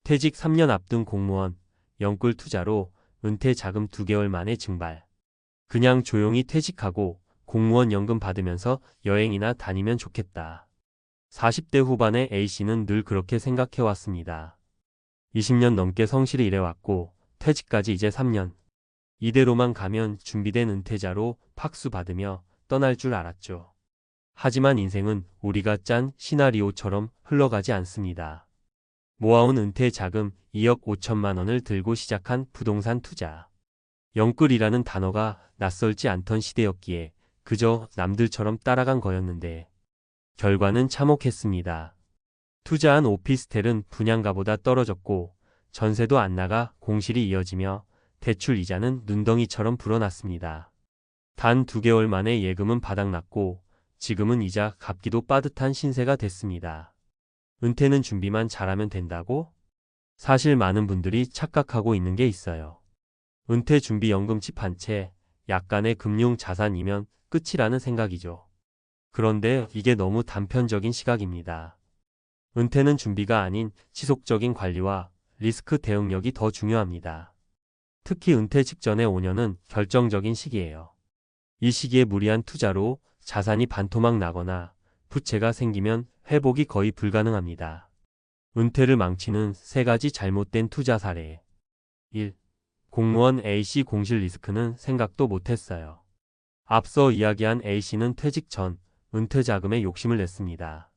퇴직 3년 앞둔 공무원, 영끌 투자로 은퇴 자금 2개월 만에 증발. 그냥 조용히 퇴직하고 공무원 연금 받으면서 여행이나 다니면 좋겠다. 40대 후반의 A씨는 늘 그렇게 생각해왔습니다. 20년 넘게 성실히 일해왔고 퇴직까지 이제 3년. 이대로만 가면 준비된 은퇴자로 박수 받으며 떠날 줄 알았죠. 하지만 인생은 우리가 짠 시나리오처럼 흘러가지 않습니다. 모아온 은퇴 자금 2억 5천만 원을 들고 시작한 부동산 투자. 영끌이라는 단어가 낯설지 않던 시대였기에 그저 남들처럼 따라간 거였는데 결과는 참혹했습니다. 투자한 오피스텔은 분양가보다 떨어졌고 전세도 안 나가 공실이 이어지며 대출 이자는 눈덩이처럼 불어났습니다. 단 2개월 만에 예금은 바닥났고 지금은 이자 갚기도 빠듯한 신세가 됐습니다. 은퇴는 준비만 잘하면 된다고? 사실 많은 분들이 착각하고 있는 게 있어요. 은퇴 준비 연금집 한 채, 약간의 금융 자산이면 끝이라는 생각이죠. 그런데 이게 너무 단편적인 시각입니다. 은퇴는 준비가 아닌 지속적인 관리와 리스크 대응력이 더 중요합니다. 특히 은퇴 직전의 5년은 결정적인 시기예요. 이 시기에 무리한 투자로 자산이 반토막 나거나 부채가 생기면 회복이 거의 불가능합니다. 은퇴를 망치는 3가지 잘못된 투자 사례. 1. 공무원 A씨 공실 리스크는 생각도 못했어요. 앞서 이야기한 A씨는 퇴직 전 은퇴 자금에 욕심을 냈습니다.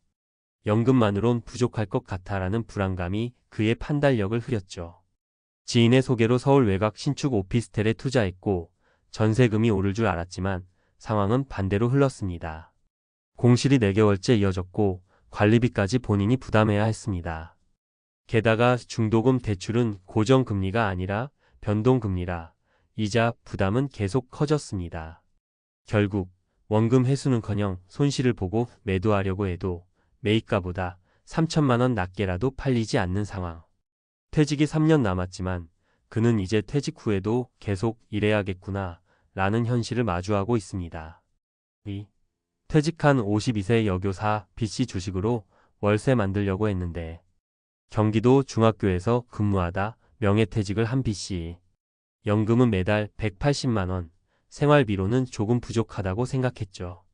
연금만으론 부족할 것 같아라는 불안감이 그의 판단력을 흐렸죠. 지인의 소개로 서울 외곽 신축 오피스텔에 투자했고 전세금이 오를 줄 알았지만 상황은 반대로 흘렀습니다. 공실이 4개월째 이어졌고 관리비까지 본인이 부담해야 했습니다. 게다가 중도금 대출은 고정금리가 아니라 변동금리라 이자 부담은 계속 커졌습니다. 결국 원금 회수는커녕 손실을 보고 매도하려고 해도 매입가보다 3천만 원 낮게라도 팔리지 않는 상황. 퇴직이 3년 남았지만 그는 이제 퇴직 후에도 계속 일해야겠구나 라는 현실을 마주하고 있습니다. 2. 퇴직한 52세 여교사 B씨 주식으로 월세 만들려고 했는데 경기도 중학교에서 근무하다 명예퇴직을 한 B씨. 연금은 매달 180만 원, 생활비로는 조금 부족하다고 생각했죠.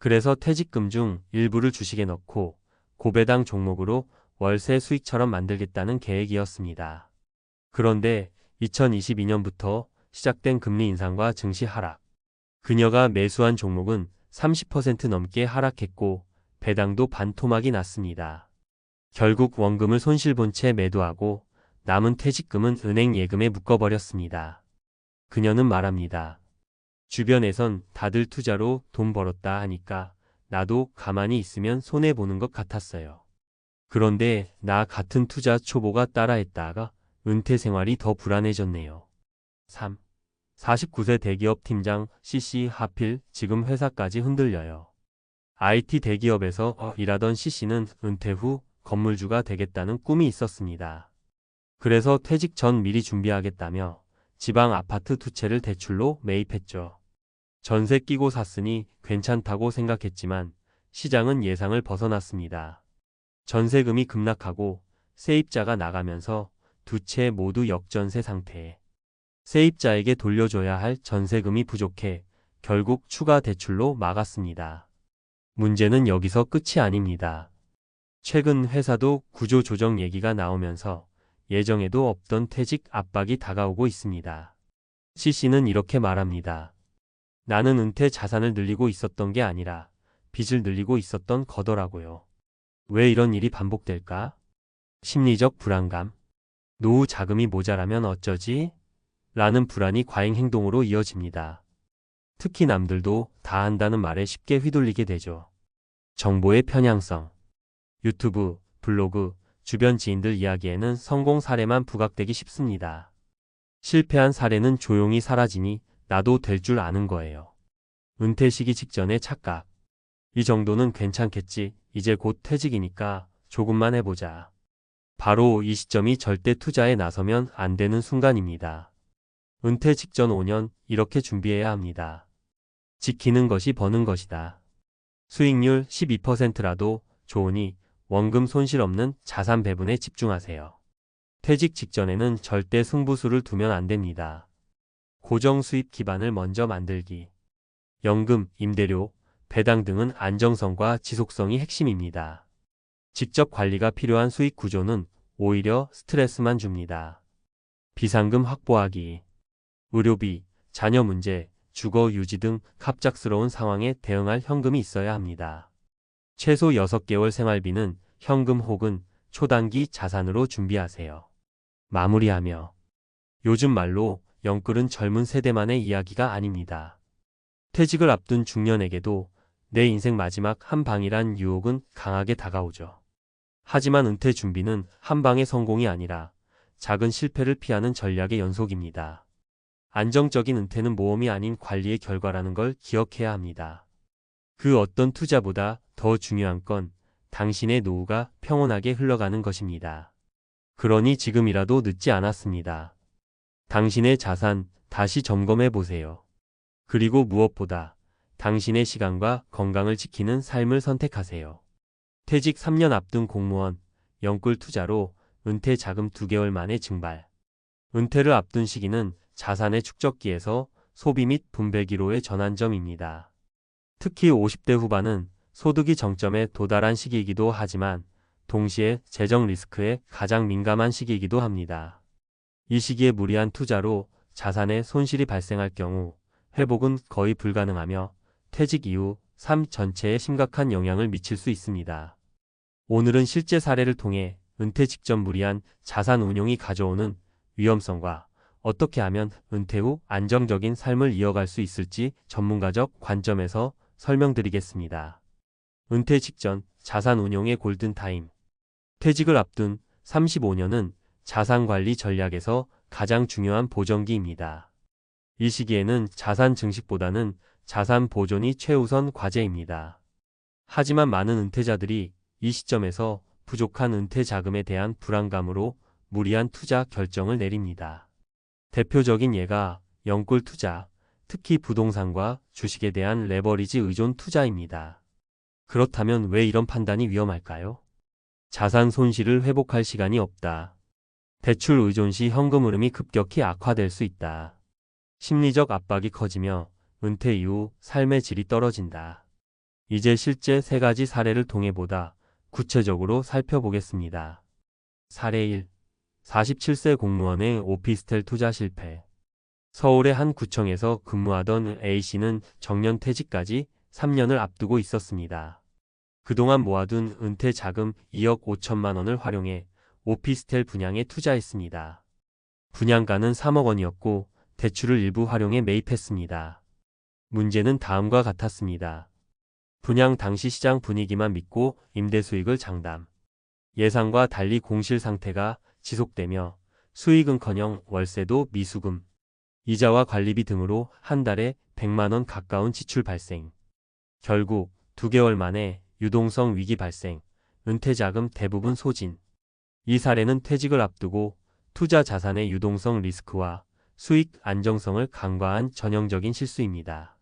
그래서 퇴직금 중 일부를 주식에 넣고 고배당 종목으로 월세 수익처럼 만들겠다는 계획이었습니다. 그런데 2022년부터 시작된 금리 인상과 증시 하락. 그녀가 매수한 종목은 30% 넘게 하락했고 배당도 반토막이 났습니다. 결국 원금을 손실본 채 매도하고 남은 퇴직금은 은행 예금에 묶어버렸습니다. 그녀는 말합니다. 주변에선 다들 투자로 돈 벌었다 하니까 나도 가만히 있으면 손해보는 것 같았어요. 그런데 나 같은 투자 초보가 따라했다가 은퇴 생활이 더 불안해졌네요. 3. 49세 대기업 팀장 C씨 하필 지금 회사까지 흔들려요. IT 대기업에서 일하던 C씨는 은퇴 후 건물주가 되겠다는 꿈이 있었습니다. 그래서 퇴직 전 미리 준비하겠다며 지방 아파트 2채를 대출로 매입했죠. 전세 끼고 샀으니 괜찮다고 생각했지만 시장은 예상을 벗어났습니다. 전세금이 급락하고 세입자가 나가면서 2채 모두 역전세 상태. 세입자에게 돌려줘야 할 전세금이 부족해 결국 추가 대출로 막았습니다. 문제는 여기서 끝이 아닙니다. 최근 회사도 구조조정 얘기가 나오면서 예정에도 없던 퇴직 압박이 다가오고 있습니다. C씨는 이렇게 말합니다. 나는 은퇴 자산을 늘리고 있었던 게 아니라 빚을 늘리고 있었던 거더라고요. 왜 이런 일이 반복될까? 심리적 불안감. 노후 자금이 모자라면 어쩌지? 라는 불안이 과잉 행동으로 이어집니다. 특히 남들도 다 한다는 말에 쉽게 휘둘리게 되죠. 정보의 편향성. 유튜브, 블로그, 주변 지인들 이야기에는 성공 사례만 부각되기 쉽습니다. 실패한 사례는 조용히 사라지니 나도 될 줄 아는 거예요. 은퇴 시기 직전의 착각. 이 정도는 괜찮겠지. 이제 곧 퇴직이니까 조금만 해보자. 바로 이 시점이 절대 투자에 나서면 안 되는 순간입니다. 은퇴 직전 5년 이렇게 준비해야 합니다. 지키는 것이 버는 것이다. 수익률 12%라도 좋으니 원금 손실 없는 자산 배분에 집중하세요. 퇴직 직전에는 절대 승부수를 두면 안 됩니다. 고정 수입 기반을 먼저 만들기. 연금, 임대료, 배당 등은 안정성과 지속성이 핵심입니다. 직접 관리가 필요한 수익 구조는 오히려 스트레스만 줍니다. 비상금 확보하기. 의료비, 자녀 문제, 주거 유지 등 갑작스러운 상황에 대응할 현금이 있어야 합니다. 최소 6개월 생활비는 현금 혹은 초단기 자산으로 준비하세요. 마무리하며. 요즘 말로 영끌은 젊은 세대만의 이야기가 아닙니다. 퇴직을 앞둔 중년에게도 내 인생 마지막 한 방이란 유혹은 강하게 다가오죠. 하지만 은퇴 준비는 한 방의 성공이 아니라 작은 실패를 피하는 전략의 연속입니다. 안정적인 은퇴는 모험이 아닌 관리의 결과라는 걸 기억해야 합니다. 그 어떤 투자보다 더 중요한 건 당신의 노후가 평온하게 흘러가는 것입니다. 그러니 지금이라도 늦지 않았습니다. 당신의 자산 다시 점검해 보세요. 그리고 무엇보다 당신의 시간과 건강을 지키는 삶을 선택하세요. 퇴직 3년 앞둔 공무원, 영끌 투자로 은퇴 자금 2개월 만에 증발. 은퇴를 앞둔 시기는 자산의 축적기에서 소비 및 분배기로의 전환점입니다. 특히 50대 후반은 소득이 정점에 도달한 시기이기도 하지만 동시에 재정 리스크에 가장 민감한 시기이기도 합니다. 이 시기에 무리한 투자로 자산에 손실이 발생할 경우 회복은 거의 불가능하며 퇴직 이후 삶 전체에 심각한 영향을 미칠 수 있습니다. 오늘은 실제 사례를 통해 은퇴 직전 무리한 자산 운용이 가져오는 위험성과 어떻게 하면 은퇴 후 안정적인 삶을 이어갈 수 있을지 전문가적 관점에서 설명드리겠습니다. 은퇴 직전 자산 운용의 골든타임. 퇴직을 앞둔 35년은 자산관리 전략에서 가장 중요한 보정기입니다. 이 시기에는 자산 증식보다는 자산 보존이 최우선 과제입니다. 하지만 많은 은퇴자들이 이 시점에서 부족한 은퇴 자금에 대한 불안감으로 무리한 투자 결정을 내립니다. 대표적인 예가 영끌 투자, 특히 부동산과 주식에 대한 레버리지 의존 투자입니다. 그렇다면 왜 이런 판단이 위험할까요? 자산 손실을 회복할 시간이 없다. 대출 의존 시 현금 흐름이 급격히 악화될 수 있다. 심리적 압박이 커지며 은퇴 이후 삶의 질이 떨어진다. 이제 실제 3가지 사례를 통해 보다 구체적으로 살펴보겠습니다. 사례 1. 47세 공무원의 오피스텔 투자 실패. 서울의 한 구청에서 근무하던 A씨는 정년 퇴직까지 3년을 앞두고 있었습니다. 그동안 모아둔 은퇴 자금 2억 5천만 원을 활용해 오피스텔 분양에 투자했습니다. 분양가는 3억 원이었고 대출을 일부 활용해 매입했습니다. 문제는 다음과 같았습니다. 분양 당시 시장 분위기만 믿고 임대 수익을 장담. 예상과 달리 공실 상태가 지속되며 수익은커녕 월세도 미수금, 이자와 관리비 등으로 한 달에 100만 원 가까운 지출 발생. 결국 2개월 만에 유동성 위기 발생, 은퇴자금 대부분 소진. 이 사례는 퇴직을 앞두고 투자 자산의 유동성 리스크와 수익 안정성을 간과한 전형적인 실수입니다.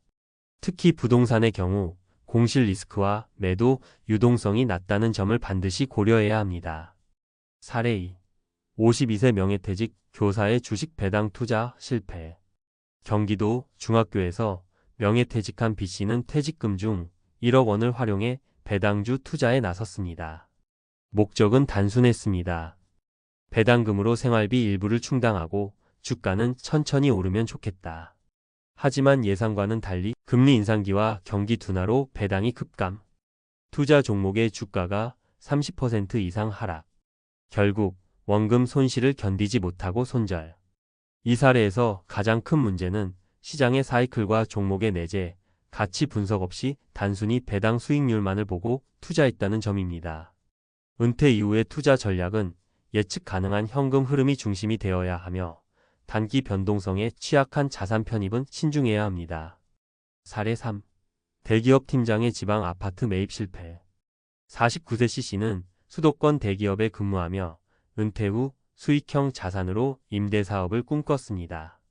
특히 부동산의 경우 공실 리스크와 매도 유동성이 낮다는 점을 반드시 고려해야 합니다. 사례 2. 52세 명예퇴직 교사의 주식 배당 투자 실패. 경기도 중학교에서 명예퇴직한 B씨는 퇴직금 중 1억 원을 활용해 배당주 투자에 나섰습니다. 목적은 단순했습니다. 배당금으로 생활비 일부를 충당하고 주가는 천천히 오르면 좋겠다. 하지만 예상과는 달리 금리 인상기와 경기 둔화로 배당이 급감. 투자 종목의 주가가 30% 이상 하락. 결국 원금 손실을 견디지 못하고 손절. 이 사례에서 가장 큰 문제는 시장의 사이클과 종목의 내재, 가치 분석 없이 단순히 배당 수익률만을 보고 투자했다는 점입니다. 은퇴 이후의 투자 전략은 예측 가능한 현금 흐름이 중심이 되어야 하며 단기 변동성에 취약한 자산 편입은 신중해야 합니다. 사례 3. 대기업 팀장의 지방 아파트 매입 실패. 49세 C씨는 수도권 대기업에 근무하며 은퇴 후 수익형 자산으로 임대사업을 꿈꿨습니다.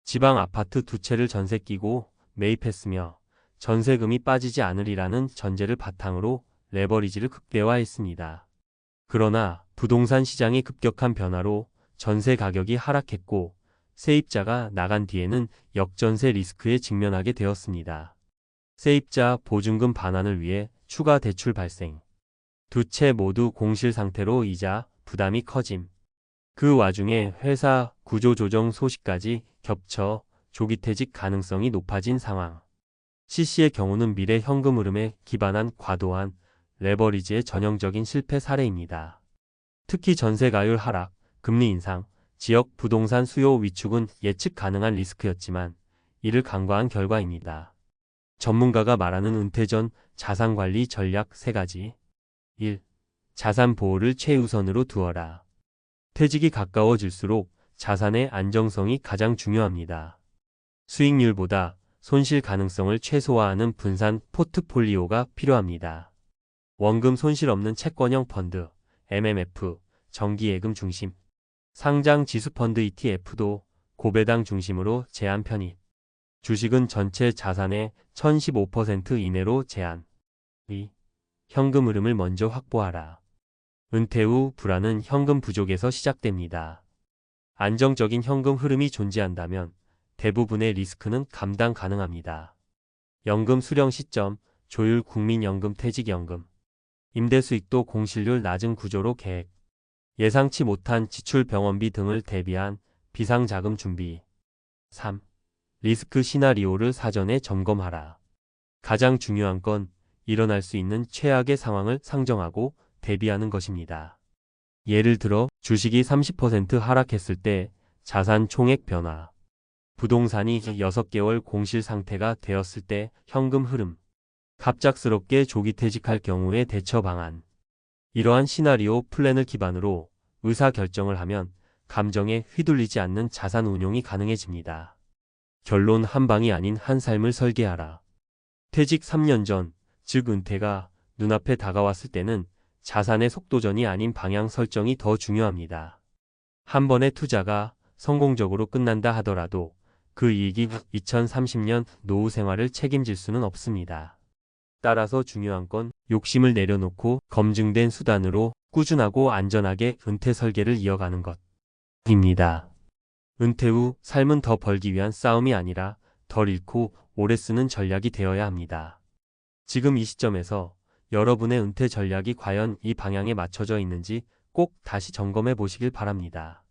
지방 아파트 2채를 전세 끼고 매입했으며 전세금이 빠지지 않으리라는 전제를 바탕으로 레버리지를 극대화했습니다. 그러나 부동산 시장의 급격한 변화로 전세 가격이 하락했고 세입자가 나간 뒤에는 역전세 리스크에 직면하게 되었습니다. 세입자 보증금 반환을 위해 추가 대출 발생. 두 채 모두 공실 상태로 이자 부담이 커짐. 그 와중에 회사 구조조정 소식까지 겹쳐 조기 퇴직 가능성이 높아진 상황. C씨의 경우는 미래 현금 흐름에 기반한 과도한 레버리지의 전형적인 실패 사례입니다. 특히 전세가율 하락, 금리 인상, 지역 부동산 수요 위축은 예측 가능한 리스크였지만 이를 간과한 결과입니다. 전문가가 말하는 은퇴 전 자산관리 전략 3가지. 1. 자산 보호를 최우선으로 두어라. 퇴직이 가까워질수록 자산의 안정성이 가장 중요합니다. 수익률보다 손실 가능성을 최소화하는 분산 포트폴리오가 필요합니다. 원금 손실 없는 채권형 펀드, MMF, 정기예금 중심, 상장 지수펀드 ETF도 고배당 중심으로 제한 편입. 주식은 전체 자산의 1015% 이내로 제한. 2. 현금 흐름을 먼저 확보하라. 은퇴 후 불안은 현금 부족에서 시작됩니다. 안정적인 현금 흐름이 존재한다면 대부분의 리스크는 감당 가능합니다. 연금 수령 시점, 조율 국민연금 퇴직연금. 임대 수익도 공실률 낮은 구조로 계획. 예상치 못한 지출 병원비 등을 대비한 비상자금 준비. 3. 리스크 시나리오를 사전에 점검하라. 가장 중요한 건 일어날 수 있는 최악의 상황을 상정하고 대비하는 것입니다. 예를 들어 주식이 30% 하락했을 때 자산 총액 변화, 부동산이 6개월 공실 상태가 되었을 때 현금 흐름, 갑작스럽게 조기 퇴직할 경우의 대처 방안. 이러한 시나리오 플랜을 기반으로 의사결정을 하면 감정에 휘둘리지 않는 자산 운용이 가능해집니다. 결론 한 방이 아닌 한 삶을 설계하라. 퇴직 3년 전, 즉 은퇴가 눈앞에 다가왔을 때는 자산의 속도전이 아닌 방향 설정이 더 중요합니다. 한 번의 투자가 성공적으로 끝난다 하더라도 그 이익이 2030년 노후 생활을 책임질 수는 없습니다. 따라서 중요한 건 욕심을 내려놓고 검증된 수단으로 꾸준하고 안전하게 은퇴 설계를 이어가는 것입니다. 은퇴 후 삶은 더 벌기 위한 싸움이 아니라 덜 잃고 오래 쓰는 전략이 되어야 합니다. 지금 이 시점에서 여러분의 은퇴 전략이 과연 이 방향에 맞춰져 있는지 꼭 다시 점검해 보시길 바랍니다.